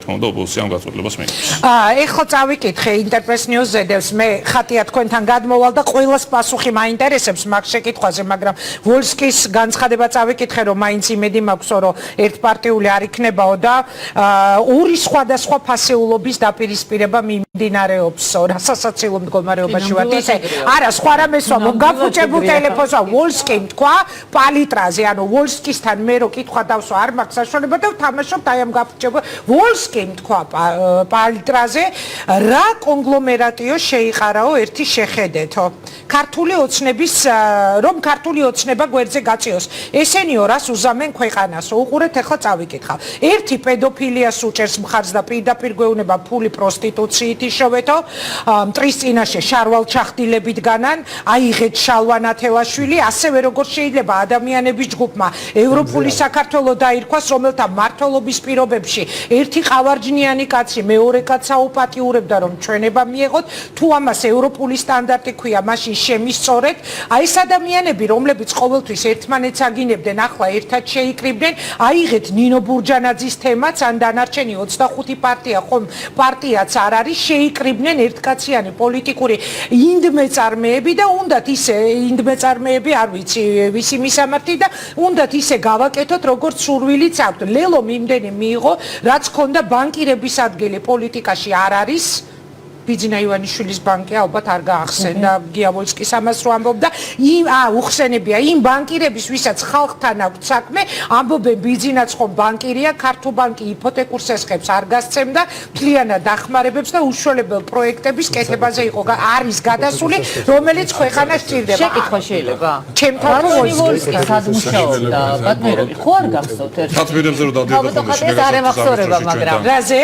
თქმა უნდა ოპოზიციამ გაწყვეტილებას მიიღოს. ეხლა წავიკითხე ინტერპრეს ნიუზზე დევს მე ხატია თქვენთან გადმოვალ და ყოველს პასუხი მაინტერესებს მაგ შეკითხვაზე, მაგრამ ვოლსკის განცხადება წავიკითხე რომ მაინც იმედი მაქვს რომ ერთპარტიული არ იქნებაო და ორი სხვადასხვა ფასეულობის დაპირისპირება მიმდინარეობს სასაცილო მდგომარეობაში ვართ ისე არა სხვა რამეს ვამბობ გაფუჭებულ ტელეფონს ვოლსკი თქვა პალიტრაზე ანუ ვოლსკისთან მე რო კითხვა დავსვა არ მაქვს საშუალება და ვთამაშობ აი ამ გაფუჭებულ ვოლსკი თქვა პალიტრაზე რა კონგლომერატიო შეიყარაო ერთი შეხედეთო ქართული ოცნების რომ ქართული ოცნება გვერდზე გაწიოს ესენიო რას უზამენ ქვეყანასო უყურეთ ახლა წავიკითხავ ერთი პედოფილიას უჭერს მხარს და პირდაპირ გვეუბნება ფული პროსტიტუციით იშოვეთო მტრის წინაშე შარვალ ჩახდილებით განან აიღეთ შალვა ნათელაშვილი ასევე როგორ შეიძლება ადამიანების ჯგუფმა ევროპული საქართველო დაირქვას რომელთა მმართველობის პირობებში ერთი ყავარჯნიანი კაცი მეორე კაცს აუპატიურებდა რომ ჩვენება მიეღოთ თუ ამას ევროპული სტანდარტი ქვია მაშინ შემისწორეთ აი ეს ადამიანები რომლებიც ყოველთვის ერთმანეთს აგინებდნენ ახლა ერთად შეიკრიბდნენ აიღეთ ნინო ბურჯანაძის თემაც ან დანარჩენი 25 პარტია ხომ პარტიაც არ არის შეიკრიბნენ ერთკაციანი პოლიტიკური ინდმეწარმეები და უნდათ ისე ინდმეწარმეები არ ვიცი ვისი მისამართი და უნდათ ისე გავაკეთოთ როგორც სურვილიც აქვთ ლელო მიმდენი მიიღო რაც ქონდა ბანკირების ადგილი პოლიტიკაში არ არის ბიძინა ივანიშვილის ბანკი ალბათ არ გაახსენდა გიავოლსკის ამას რო ამბობდა იმ უხსენებია იმ ბანკირების ვისაც ხალხთან აქვს საქმე ამბობენ ბიძინაც ხომ ბანკირია ქართულ ბანკი იპოთეკურ სესხებს არ გასცემდა მთლიანად დახმარებებს და უშუალებელ პროექტების კეთებაზე იყო არის გადასული რომელიც ქვეყანას სჭირდება შეკითხვა შეიძლება ჩემთან ვოლსკი სად მუშაობდა ბატონო ხო არ გახსოვთ ერთ ხათმირებზე რომ დავდიოდოთ არ ემახსოვრება მაგრამ რაზე